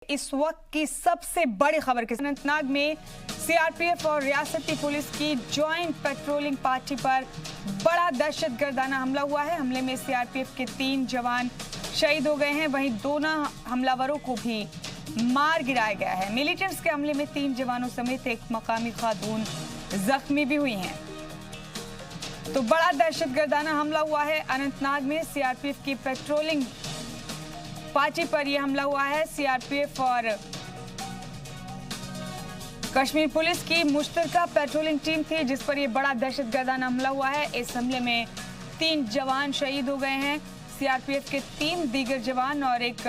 इस वक्त की सबसे बड़ी खबर के अनंतनाग में सीआरपीएफ और रियासती पुलिस की ज्वाइंट पेट्रोलिंग पार्टी पर बड़ा दहशतगर्दाना हमला हुआ है। हमले में सीआरपीएफ के 3 जवान शहीद हो गए हैं, वहीं दोनों हमलावरों को भी मार गिराया गया है। मिलिटेंट्स के हमले में 3 जवानों समेत एक मकामी खातून जख्मी भी हुई हैं। तो बड़ा दहशतगर्दाना हमला हुआ है अनंतनाग में। सीआरपीएफ की पेट्रोलिंग पार्टी पर यह हमला हुआ है। सीआरपीएफ और कश्मीर पुलिस की मुश्तरका पेट्रोलिंग टीम थी जिस पर यह बड़ा दहशतगर्दाना हमला हुआ है। इस हमले में 3 जवान शहीद हो गए हैं। सीआरपीएफ के 3 दीगर जवान और एक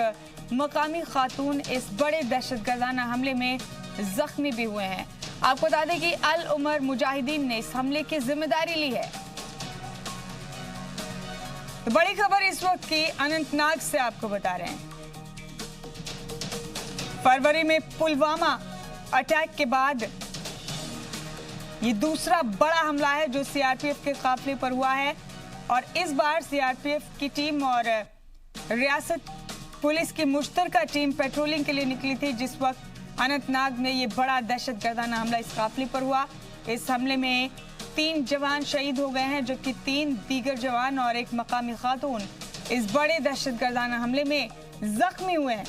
मकामी खातून इस बड़े दहशतगर्दाना हमले में जख्मी भी हुए हैं। आपको बता दें कि अल उमर मुजाहिदीन ने इस हमले की जिम्मेदारी ली है। तो बड़ी खबर इस वक्त की अनंतनाग से आपको बता रहे हैं। फरवरी में पुलवामा अटैक के बाद ये दूसरा बड़ा हमला है जो सीआरपीएफ के काफिले पर हुआ है और इस बार सीआरपीएफ की टीम और रियासत पुलिस की मुश्तरका टीम पेट्रोलिंग के लिए निकली थी जिस वक्त अनंतनाग में ये बड़ा दहशतगर्दाना हमला इस काफिले पर हुआ। इस हमले में 3 जवान शहीद हो गए हैं जबकि 3 दीगर जवान और एक मकामी खातून इस बड़े दहशतगर्दाना हमले में जख्मी हुए हैं।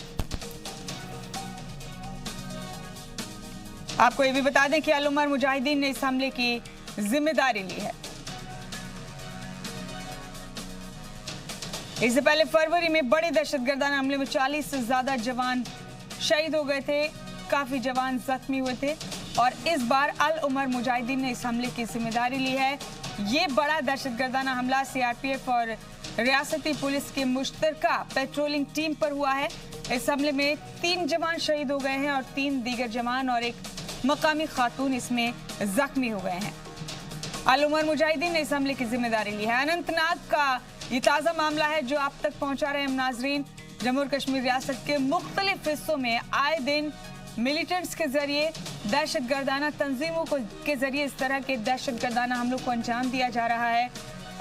आपको ये भी बता दें कि अल उमर मुजाहिदीन ने इस हमले की जिम्मेदारी ली है। इससे पहले फरवरी में बड़े दहशतगर्दाना हमले में 40 से ज्यादा जवान शहीद हो गए थे, काफी जवान जख्मी हुए थे और इस बार अल उमर मुजाहिदीन ने इस हमले की जिम्मेदारी ली है। ये बड़ा दहशतगर्दाना हमला सीआरपीएफ और रियासती पुलिस की मुश्तरका पेट्रोलिंग टीम पर हुआ है। इस हमले में 3 जवान शहीद हो गए हैं और 3 दीगर जवान और एक मकामी खातून इसमें जख्मी हो गए हैं। अल उमर मुजाहिदीन ने इस हमले की जिम्मेदारी ली है। अनंतनाग का ये ताज़ा मामला है जो आप तक पहुंचा रहे हैं नाजरीन। जम्मू और कश्मीर रियासत के मुख्तलिफ हिस्सों में आए दिन मिलिटेंट्स के जरिए दहशतगर्दाना तंजीमों को के जरिए इस तरह के दहशतगर्दाना हमलों को अंजाम दिया जा रहा है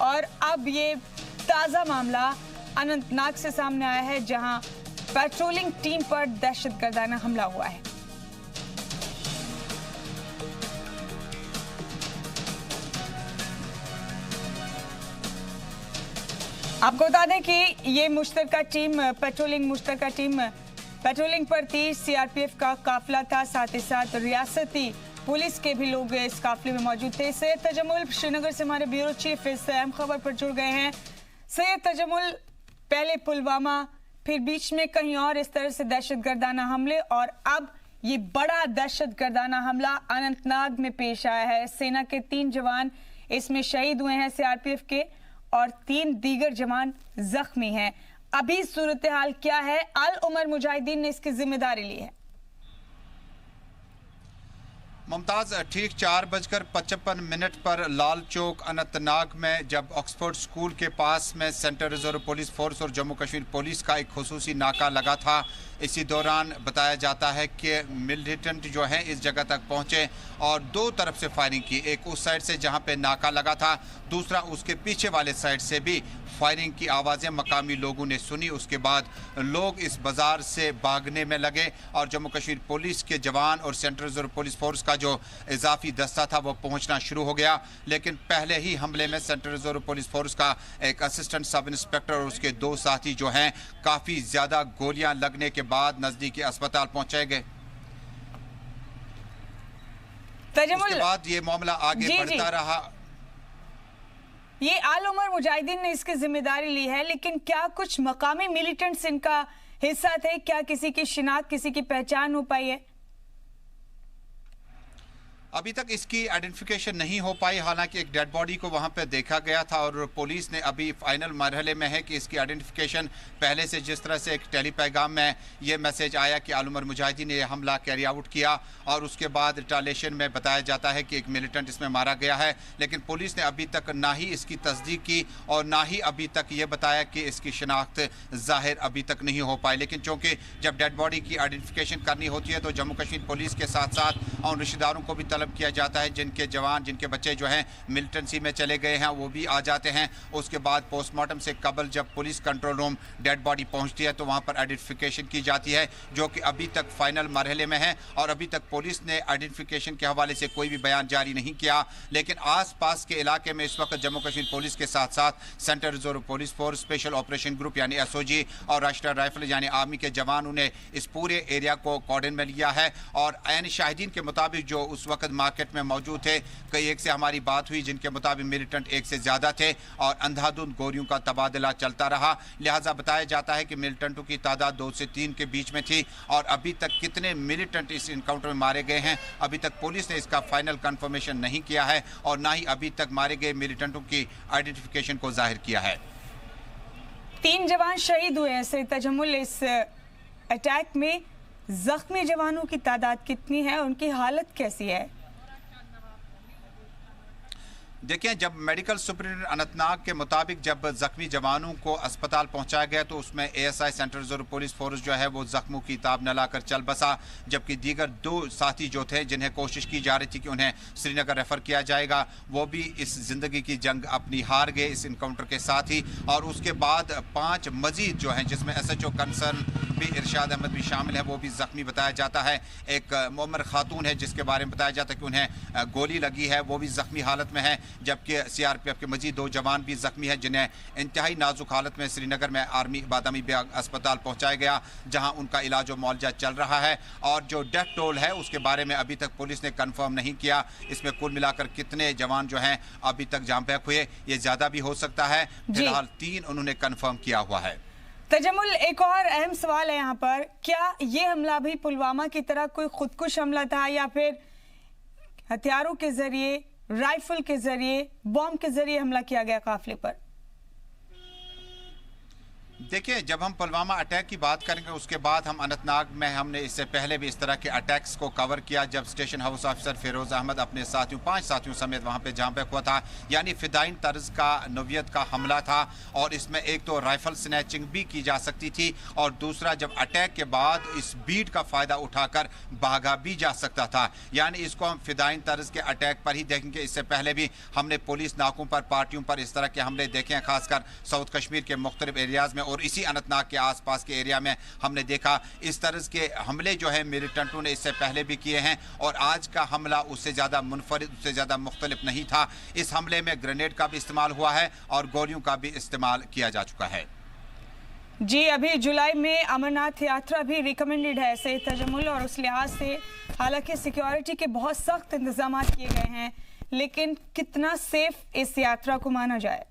और अब ये ताज़ा मामला अनंतनाग से सामने आया है जहां पेट्रोलिंग टीम पर दहशतगर्दाना हमला हुआ है। आपको बता दें कि ये मुश्तरका टीम पेट्रोलिंग पर थी। सीआरपीएफ का काफिला था, साथ ही साथ रियासती पुलिस के भी लोग इस काफिले में मौजूद थे। सैयद तजम्मुल श्रीनगर से हमारे ब्यूरो चीफ इस अहम खबर पर जुड़ गए हैं। सैयद तजम्मुल, पहले पुलवामा, फिर बीच में कहीं और इस तरह से दहशतगर्दाना हमले और अब ये बड़ा दहशतगर्दाना हमला अनंतनाग में पेश आया है। सेना के 3 जवान इसमें शहीद हुए हैं सीआरपीएफ के और 3 दीगर जवान जख्मी हैं। अभी सूरत हाल क्या है? अल उमर मुजाहिदीन ने इसकी जिम्मेदारी ली है। मुमताज, ठीक 4:55 पर लाल चौक अनंतनाग में जब ऑक्सफोर्ड स्कूल के पास में सेंट्रल रिजर्व पुलिस फोर्स और जम्मू कश्मीर पुलिस का एक खुसूसी नाका लगा था। इसी दौरान बताया जाता है कि मिलिटेंट जो हैं इस जगह तक पहुंचे और 2 तरफ से फायरिंग की। एक उस साइड से जहां पे नाका लगा था, दूसरा उसके पीछे वाले साइड से भी फायरिंग की आवाज़ें मकामी लोगों ने सुनी। उसके बाद लोग इस बाज़ार से भागने में लगे और जम्मू कश्मीर पुलिस के जवान और सेंट्रल रिजर्व पुलिस फोर्स का जो इजाफी दस्ता था वो पहुंचना शुरू हो गया। लेकिन पहले ही हमले में सेंट्रल रिजर्व पुलिस फोर्स का एक असिस्टेंट सब इंस्पेक्टर और उसके 2 साथी जो हैं काफ़ी ज़्यादा गोलियां लगने के बाद नज़दीकी अस्पताल पहुंचाए गए। उसके बाद ये मामला आगे बढ़ता रहा। ये अल उमर मुजाहिदीन ने इसकी जिम्मेदारी ली है, लेकिन क्या कुछ मकामी मिलिटेंट्स इनका हिस्सा थे? क्या किसी की शिनाख्त, किसी की पहचान हो पाई है? अभी तक इसकी आइडेंटिफिकेशन नहीं हो पाई। हालांकि एक डेड बॉडी को वहां पर देखा गया था और पुलिस ने अभी फाइनल मरहले में है कि इसकी आइडेंटिफिकेशन पहले से जिस तरह से एक टेली पैगाम में ये मैसेज आया कि अल उमर मुजाहिदीन ने यह हमला कैरी आउट किया और उसके बाद रिटालिएशन में बताया जाता है कि एक मिलिटेंट इसमें मारा गया है। लेकिन पुलिस ने अभी तक ना ही इसकी तस्दीक की और ना ही अभी तक ये बताया कि इसकी शिनाख्त जाहिर अभी तक नहीं हो पाई। लेकिन चूँकि जब डेड बॉडी की आइडेंटिफिकेशन करनी होती है तो जम्मू कश्मीर पुलिस के साथ साथ उन रिश्तेदारों को भी तलब किया जाता है। जिनके जवान, जिनके बच्चे जो हैं मिलिटेंसी में चले गए हैं वो भी आ जाते हैं। उसके बाद पोस्टमार्टम से कबल जब police control room dead body पहुंचती है तो वहां पर आइडेंटिफिकेशन की जाती है, जो कि अभी तक फाइनल मरहले में है और अभी तक पुलिस ने आइडेंटिफिकेशन के हवाले से कोई भी बयान जारी नहीं किया। लेकिन आसपास के इलाके में इस वक्त जम्मू कश्मीर पुलिस के साथ साथ central reserve police force, special operation group यानी एसओजी और राष्ट्रीय राइफल यानी आर्मी के जवानों ने इस पूरे एरिया को कॉर्डन में लिया है। और ऐन शाहिदीन के मुताबिक जो उस वक्त मार्केट में मौजूद थे, कई एक से हमारी बात हुई जिनके मुताबिक मिलिटेंट एक से ज्यादा थे और अंधाधुंध गोलियों का तबादला चलता रहा। लिहाजा बताया जाता है कि मिलिटेंटों की तादाद 2 से 3 के बीच में थी और अभी तक कितने मिलिटेंट इस इनकाउंटर में मारे गए हैं अभी तक पुलिस ने इसका फाइनल कंफर्मेशन नहीं किया है और ना ही अभी तक मारे गए मिलिटेंटों की आइडेंटिफिकेशन को जाहिर किया है। 3 जवान शहीद हुए हैं सईद तजम्मुल। इस अटैक में जख्मी जवानों की तादाद कितनी है, उनकी हालत कैसी है? देखिए, जब मेडिकल सुपरिटेंडेंट अनंतनाग के मुताबिक जब जख्मी जवानों को अस्पताल पहुंचाया गया तो उसमें ASI central reserve police force जो है वो जख्मों की ताब न लाकर चल बसा, जबकि दीगर 2 साथी जो थे जिन्हें कोशिश की जा रही थी कि उन्हें श्रीनगर रेफर किया जाएगा वो भी इस जिंदगी की जंग अपनी हार गए इस इनकाउंटर के साथ ही। और उसके बाद 5 मजीद जो हैं जिसमें एसएचओ कंसर्न भी इरशाद अहमद भी शामिल है वो भी जख्मी बताया जाता है। एक मोमर खातून है जिसके बारे में बताया जाता है कि उन्हें गोली लगी है, वो भी जख्मी हालत में है, जबकि सीआरपीएफ के मजीद 2 जवान भी जख्मी हैं जिन्हें इंतहाई नाजुक हालत में श्रीनगर में आर्मी बादामी बाग अस्पताल पहुंचाया गया जहां उनका इलाज और मुआवजा चल रहा है। और जो डेथ टोल है उसके बारे में अभी तक पुलिस ने कंफर्म नहीं किया, इसमें कुल मिलाकर कितने जवान जो हैं अभी तक जाम बहक हुए, ये ज्यादा भी हो सकता है। फिलहाल 3 उन्होंने कंफर्म किया हुआ है। तजम्मुल, एक और अहम सवाल है यहाँ पर, क्या ये हमला भी पुलवामा की तरह कोई खुदकुश हमला था या फिर हथियारों के जरिए, राइफल के जरिए, बॉम्ब के जरिए हमला किया गया काफिले पर? देखिए, जब हम पुलवामा अटैक की बात करेंगे उसके बाद हम अनंतनाग में हमने इससे पहले भी इस तरह के अटैक्स को कवर किया जब station house officer Firoz Ahmed अपने साथियों 5 साथियों समेत वहां पे जाम बहक हुआ था। यानी फिदाइन तर्ज का नोवियत का हमला था और इसमें एक तो राइफल स्नैचिंग भी की जा सकती थी और दूसरा जब अटैक के बाद इस बीट का फायदा उठाकर भागा भी जा सकता था। यानी इसको हम फिदाइन तर्ज के अटैक पर ही देखेंगे। इससे पहले भी हमने पुलिस नाकों पर, पार्टियों पर इस तरह के हमले देखे हैं, खासकर साउथ कश्मीर के मुख्तलिफ एरियाज में और इसी अनंतनाग के आसपास के एरिया में हमने देखा इस तरह के हमले जो है मिलिटेंटों ने इससे पहले भी किए हैं और आज का हमला उससे ज्यादा मुनफरिद, उससे ज्यादा मुख्तलिफ नहीं था। इस हमले में ग्रेनेड का भी इस्तेमाल हुआ है और गोलियों का भी इस्तेमाल किया जा चुका है। जी, अभी जुलाई में अमरनाथ यात्रा भी रिकमेंडेड है सईद तजम्मुल और उस लिहाज से हालांकि सिक्योरिटी के बहुत सख्त इंतजाम किए गए हैं, लेकिन कितना सेफ इस यात्रा को माना जाए?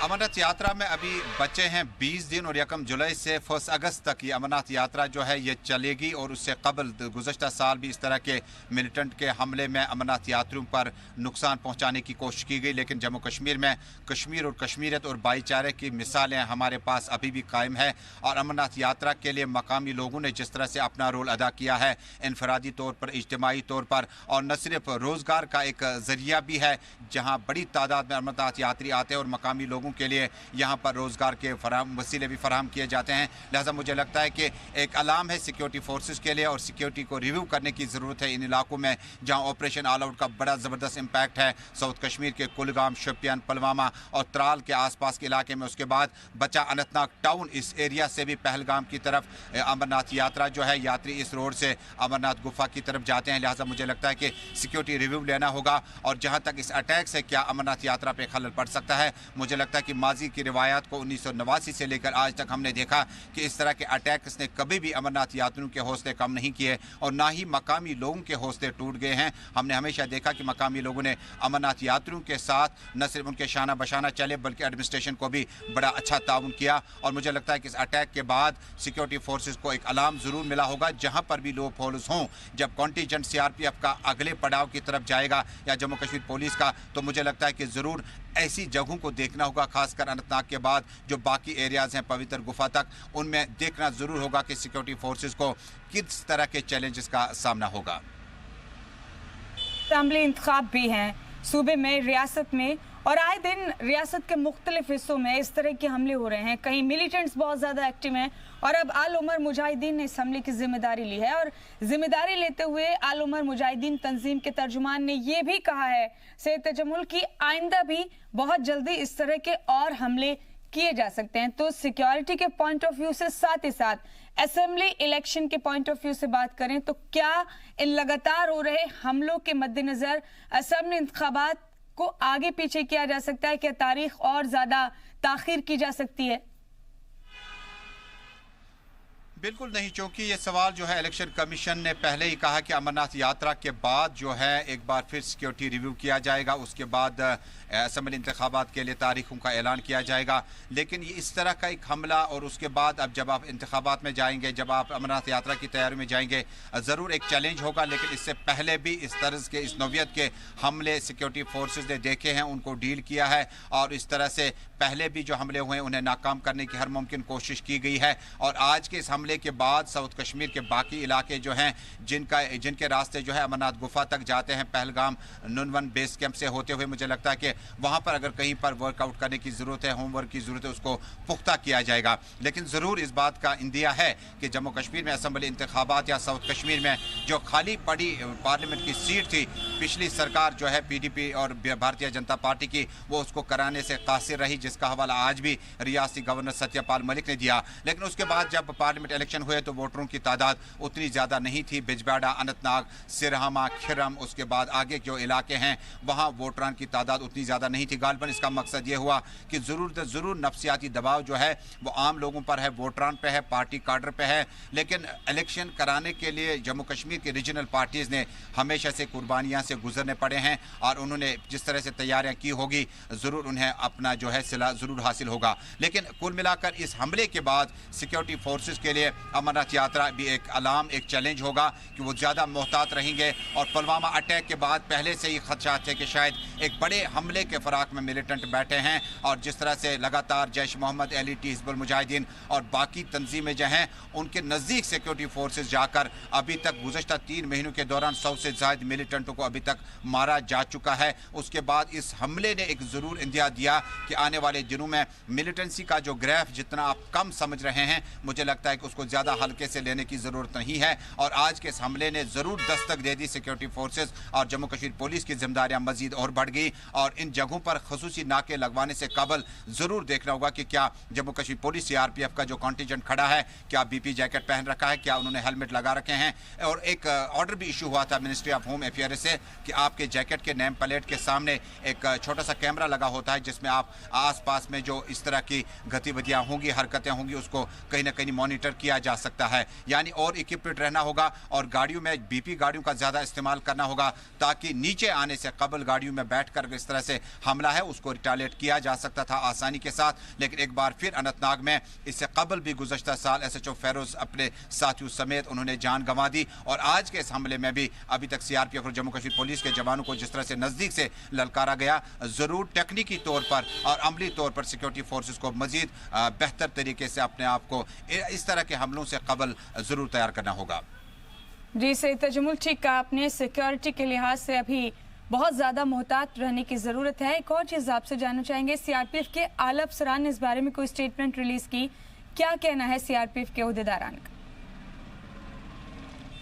अमरनाथ यात्रा में अभी बचे हैं 20 दिन और 1 जुलाई से 1 अगस्त तक ये अमरनाथ यात्रा जो है ये चलेगी। और उससे कबल गुज़श्ता साल भी इस तरह के मिलिटेंट के हमले में अमरनाथ यात्रियों पर नुकसान पहुंचाने की कोशिश की गई, लेकिन जम्मू कश्मीर में कश्मीर और कश्मीरियत और भाईचारे की मिसालें हमारे पास अभी भी कायम है। और अमरनाथ यात्रा के लिए मकामी लोगों ने जिस तरह से अपना रोल अदा किया है इनफरादी तौर पर, इज्तिमाई तौर पर, और न सिर्फ रोज़गार का एक ज़रिया भी है जहाँ बड़ी तादाद में अमरनाथ यात्री आते हैं और मकामी लोगों के लिए यहाँ पर रोजगार के वसीले भी फराहम किए जाते हैं। लिहाजा मुझे लगता है कि एक अलार्म है सिक्योरिटी फोर्सेस के लिए और सिक्योरिटी को रिव्यू करने की ज़रूरत है इन इलाकों में जहाँ ऑपरेशन ऑल आउट का बड़ा ज़बरदस्त इम्पैक्ट है। साउथ कश्मीर के कुलगाम, शोपियान, पुलवामा और त्राल के आसपास के इलाके में। उसके बाद बचा अनंतनाग टाउन, इस एरिया से भी पहलगाम की तरफ अमरनाथ यात्रा जो है, यात्री इस रोड से अमरनाथ गुफा की तरफ जाते हैं। लिहाजा मुझे लगता है कि सिक्योरिटी रिव्यू लेना होगा। और जहाँ तक इस अटैक से क्या अमरनाथ यात्रा पर खलल पड़ सकता है, मुझे लगता है कि माजी की रिवायात को 1989 से लेकर आज तक हमने देखा कि इस तरह के अटैक्स ने कभी भी अमरनाथ यात्रियों के हौसले कम नहीं किए और ना ही मकामी लोगों के हौसले टूट गए हैं। हमने हमेशा देखा कि मकामी लोगों ने अमरनाथ यात्रियों के साथ न सिर्फ उनके शाना बशाना चले बल्कि एडमिनिस्ट्रेशन को भी बड़ा अच्छा ताउन किया। और मुझे लगता है कि इस अटैक के बाद सिक्योरिटी फोर्सेस को एक अलार्म जरूर मिला होगा जहां पर भी लो होल्स हों। जब कॉन्टीजेंट सीआरपीएफ का अगले पड़ाव की तरफ जाएगा या जम्मू कश्मीर पुलिस का, तो मुझे लगता है कि जरूर ऐसी जगहों को देखना होगा, खासकर अनंतनाग के बाद जो बाकी एरियाज हैं पवित्र गुफा तक, उनमें देखना जरूर होगा कि सिक्योरिटी फोर्सेस को किस तरह के चैलेंजेस का सामना होगा। असेंबली इंतखाब भी हैं सूबे में, रियासत में, और आए दिन रियासत के मुख्तलिफ हिस्सों में इस तरह के हमले हो रहे हैं। कहीं मिलिटेंट्स बहुत ज़्यादा एक्टिव हैं और अब अल उमर मुजाहिदीन ने इस हमले की जिम्मेदारी ली है। और जिम्मेदारी लेते हुए अल उमर मुजाहिदीन तंजीम के तर्जुमान ने यह भी कहा है सैयद तजम्मुल की आइंदा भी बहुत जल्दी इस तरह के और हमले किए जा सकते हैं। तो सिक्योरिटी के पॉइंट ऑफ व्यू से साथ ही साथ असेंबली इलेक्शन के पॉइंट ऑफ व्यू से बात करें तो क्या इन लगातार हो रहे हमलों के मद्देनजर असेंबली इंतखाबात को आगे पीछे किया जा सकता है? क्या तारीख और ज्यादा ताखीर की जा सकती है? बिल्कुल नहीं, क्योंकि ये सवाल जो है इलेक्शन कमीशन ने पहले ही कहा कि अमरनाथ यात्रा के बाद जो है एक बार फिर सिक्योरिटी रिव्यू किया जाएगा, उसके बाद असेंबली इंतखाबात के लिए तारीखों का ऐलान किया जाएगा। लेकिन ये इस तरह का एक हमला और उसके बाद अब जब आप इंतखाबात में जाएंगे, जब आप अमरनाथ यात्रा की तैयारी में जाएंगे, ज़रूर एक चैलेंज होगा। लेकिन इससे पहले भी इस तर्ज के, इस नौवियत के हमले सिक्योरिटी फोर्सेज ने देखे हैं, उनको डील किया है और इस तरह से पहले भी जो हमले हुए उन्हें नाकाम करने की हर मुमकिन कोशिश की गई है। और आज के इस हमले के बाद साउथ कश्मीर के बाकी इलाके जो हैं, जिनके रास्ते जो है अमरनाथ गुफा तक जाते हैं पहलगाम नुनवन बेस कैंप से होते हुए, मुझे लगता है कि वहां पर अगर कहीं पर वर्कआउट करने की जरूरत है, होमवर्क की जरूरत है, उसको पुख्ता किया जाएगा। लेकिन जरूर इस बात का इंदिया है कि जम्मू कश्मीर में असेंबली इंतखाबात या साउथ कश्मीर में जो खाली पड़ी पार्लियामेंट की सीट थी, पिछली सरकार जो है पीडीपी और भारतीय जनता पार्टी की, वो उसको कराने से कासिर रही, जिसका हवाला आज भी रियासती गवर्नर सत्यपाल मलिक ने दिया। लेकिन उसके बाद जब पार्लियामेंट इलेक्शन हुए तो वोटरों की तादाद उतनी ज्यादा नहीं थी। बिजबाड़ा, अनंतनाग, सिरहामा, खिरम, उसके बाद आगे जो इलाके हैं वहां वोटरान की तादाद उतनी ज्यादा नहीं थी। गालबन इसका मकसद ये हुआ कि जरूर नफ्सियाती दबाव जो है वो आम लोगों पर है, वोटरान पे है, पार्टी काडर पे है। लेकिन इलेक्शन कराने के लिए जम्मू कश्मीर की रीजनल पार्टीज ने हमेशा से कुर्बानियां से गुजरने पड़े हैं और उन्होंने जिस तरह से तैयारियां की होगी जरूर उन्हें अपना जो है सिला जरूर हासिल होगा। लेकिन कुल मिलाकर इस हमले के बाद सिक्योरिटी फोर्सेस के लिए अमरनाथ यात्रा भी एक अलार्म, एक चैलेंज होगा कि वो ज्यादा मोहतात रहेंगे। और पुलवामा अटैक के बाद पहले से ही खदशात थे कि शायद एक बड़े हमले के फराक में मिलिटेंट बैठे हैं और जिस तरह से लगातार जैश मोहम्मद, एलईटी, हिजबुल मुजाहिदीन और बाकी तंजीमें जो हैं उनके नज़दीक सिक्योरिटी फोर्सेस जाकर अभी तक गुज़श्ता 3 महीनों के दौरान 100 से ज़्यादा मिलिटेंटों को अभी तक मारा जा चुका है। उसके बाद इस हमले ने एक ज़रूर इंदिया दिया कि आने वाले दिनों में मिलिटेंसी का जो ग्राफ जितना आप कम समझ रहे हैं, मुझे लगता है कि उसको ज़्यादा हल्के से लेने की ज़रूरत नहीं है। और आज के इस हमले ने ज़रूर दस्तक दे दी सिक्योरिटी फोर्सेस और जम्मू कश्मीर पुलिस की जिम्मेदारियां मजीद और बढ़ गई। और इन जगहों पर खसूसी नाके लगवाने से कबल ज़रूर देखना होगा कि क्या जम्मू कश्मीर पुलिस सीआरपीएफ का जो कॉन्टिजेंट खड़ा है, क्या बीपी जैकेट पहन रखा है, क्या उन्होंने हेलमेट लगा रखे हैं। और एक ऑर्डर भी इशू हुआ था मिनिस्ट्री ऑफ होम अफेयर्स से कि आपके जैकेट के नेम प्लेट के सामने एक छोटा सा कैमरा लगा होता है जिसमें आप आसपास में जो इस तरह की गतिविधियां होंगी, हरकतें होंगी, उसको कहीं ना कहीं मॉनिटर किया जा सकता है। यानी और इक्विप्ड रहना होगा और गाड़ियों में बीपी गाड़ियों का ज़्यादा इस्तेमाल करना होगा ताकि नीचे आने से कबल गाड़ियों में बैठकर इस तरह से हमला है उसको रिटालिएट किया जा सकता था आसानी के साथ। लेकिन एक बार फिर अनंतनाग में इससे कबल भी गुज़श्ता साल एसएचओ फेरोज अपने साथियों समेत उन्होंने जान गंवा दी। और आज के इस हमले में भी अभी तक सीआरपीएफ और जम्मू कश्मीर पुलिस के जवानों को जिस तरह से नज़दीक से ललकारा गया, ज़रूर टेक्निकी तौर पर और अमली तौर पर सिक्योरिटी फोर्सेस को मजीद बेहतर तरीके से अपने आप को इस तरह के हमलों से कबल ज़रूर तैयार करना होगा। जी सैयद तजम्मुल, ठीक कहा आपने, सिक्योरिटी के लिहाज से अभी बहुत ज़्यादा मोहतात रहने की ज़रूरत है। एक और चीज़ आपसे जानना चाहेंगे, सीआरपीएफ के आला अफसरान ने इस बारे में कोई स्टेटमेंट रिलीज़ की, क्या कहना है सीआरपीएफ के ओहदेदारान का?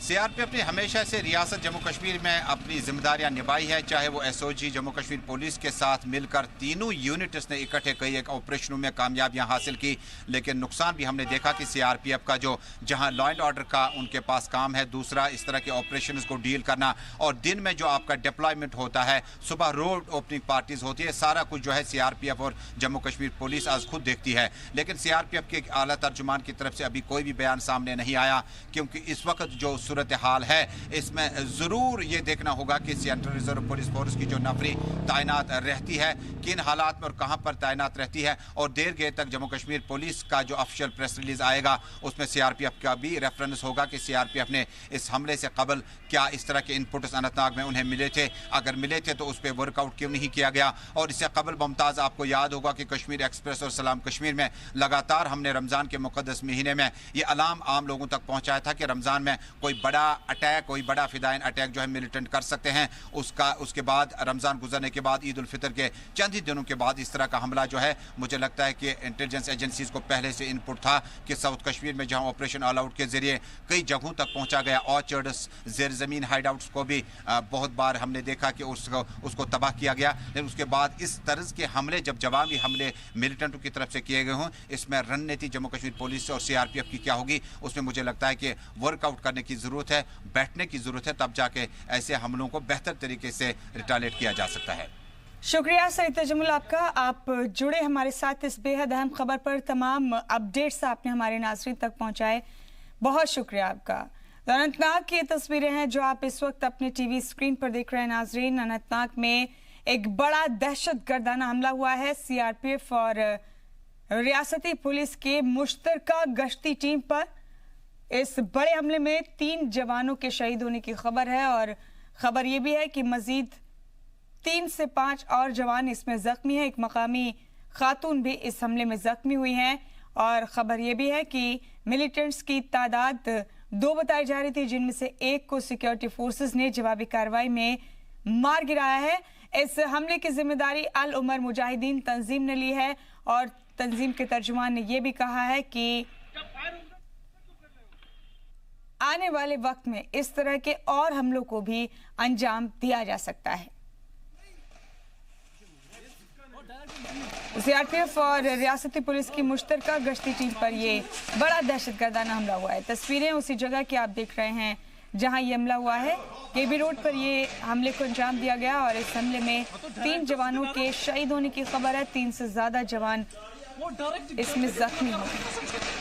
सीआरपीएफ ने हमेशा से रियासत जम्मू कश्मीर में अपनी जिम्मेदारियां निभाई है, चाहे वो एसओजी जम्मू कश्मीर पुलिस के साथ मिलकर तीनों यूनिट्स ने इकट्ठे कई एक ऑपरेशनों में कामयाबियां हासिल की। लेकिन नुकसान भी हमने देखा कि सीआरपीएफ का जो जहां लॉ एंड ऑर्डर का उनके पास काम है, दूसरा इस तरह के ऑपरेशन को डील करना और दिन में जो आपका डिप्लॉयमेंट होता है, सुबह रोड ओपनिंग पार्टीज होती है, सारा कुछ जो है सीआरपीएफ और जम्मू कश्मीर पुलिस आज खुद देखती है। लेकिन सीआरपीएफ के आला तर्जुमान की तरफ से अभी कोई भी बयान सामने नहीं आया क्योंकि इस वक्त जो सूरत हाल है इसमें जरूर ये देखना होगा कि सेंट्रल रिजर्व पुलिस फोर्स की जो नफरी तैनात रहती है किन हालात में और कहां पर तैनात रहती है। और देर गए तक जम्मू कश्मीर पुलिस का जो ऑफिशियल प्रेस रिलीज आएगा उसमें सीआरपीएफ का भी रेफरेंस होगा कि सीआरपीएफ ने इस हमले से कबल क्या इस तरह के इनपुट्स अनंतनाग में उन्हें मिले थे, अगर मिले थे तो उस पर वर्कआउट क्यों नहीं किया गया। और इससे कबल मुमताज़ आपको याद होगा कि कश्मीर एक्सप्रेस और सलाम कश्मीर में लगातार हमने रमज़ान के मुक़द्दस महीने में ये अलार्म आम लोगों तक पहुंचाया था कि रमज़ान में कोई बड़ा अटैक, कोई बड़ा फिदाइन अटैक जो है मिलिटेंट कर सकते हैं। उसके बाद रमज़ान गुजरने के बाद, ईद उल फितर के चंद ही दिनों के बाद इस तरह का हमला जो है, मुझे लगता है कि इंटेलिजेंस एजेंसीज को पहले से इनपुट था कि साउथ कश्मीर में जहां ऑपरेशन ऑल आउट के जरिए कई जगहों तक पहुंचा गया, ऑर्चर्ड्स, ज़ेर ज़मीन हाइड आउट्स को भी बहुत बार हमने देखा कि उसको तबाह किया गया। लेकिन उसके बाद इस तर्ज के हमले, जब जवाबी हमले मिलिटेंटों की तरफ से किए गए हों, इसमें रणनीति जम्मू कश्मीर पुलिस और CRPF की क्या होगी, उसमें मुझे लगता है कि वर्कआउट करने की ज़रूरत है, बैठने की ज़रूरत है, तब जाके ऐसे हमलों को बेहतर तरीके से रिटालिएट किया जा सकता है। शुक्रिया सईद तजमुल आपका, आप जुड़े हमारे साथ इस बेहद अहम खबर पर, तमाम अपडेट्स आपने हमारे नाज़रीन तक पहुंचाए, बहुत शुक्रिया आपका। अनंतनाग की तस्वीरें हैं जो आप इस वक्त अपने टीवी स्क्रीन पर देख रहे हैं नाजरीन। अनंतनाग में एक बड़ा दहशतगर्दाना हमला हुआ है CRPF और रियासती पुलिस के मुश्तरका गश्ती टीम पर। इस बड़े हमले में 3 जवानों के शहीद होने की खबर है और खबर यह भी है कि मजीद 3 से 5 और जवान इसमें जख्मी हैं। एक मकामी खातून भी इस हमले में जख्मी हुई हैं और खबर यह भी है कि मिलिटेंट्स की तादाद 2 बताई जा रही थी, जिनमें से एक को सिक्योरिटी फोर्सेस ने जवाबी कार्रवाई में मार गिराया है। इस हमले की जिम्मेदारी अल उमर मुजाहिदीन तंजीम ने ली है और तंजीम के तर्जुमान ने यह भी कहा है कि आने वाले वक्त में इस तरह के और हमलों को भी अंजाम दिया जा सकता है। CRPF और रियासती पुलिस की मुश्तरका गश्ती टीम पर यह बड़ा दहशतगर्दाना हमला हुआ है। तस्वीरें उसी जगह की आप देख रहे हैं जहां ये हमला हुआ है। KB रोड पर ये हमले को अंजाम दिया गया और इस हमले में 3 जवानों के शहीद होने की खबर है। 3 से ज्यादा जवान इसमें जख्मी हुए।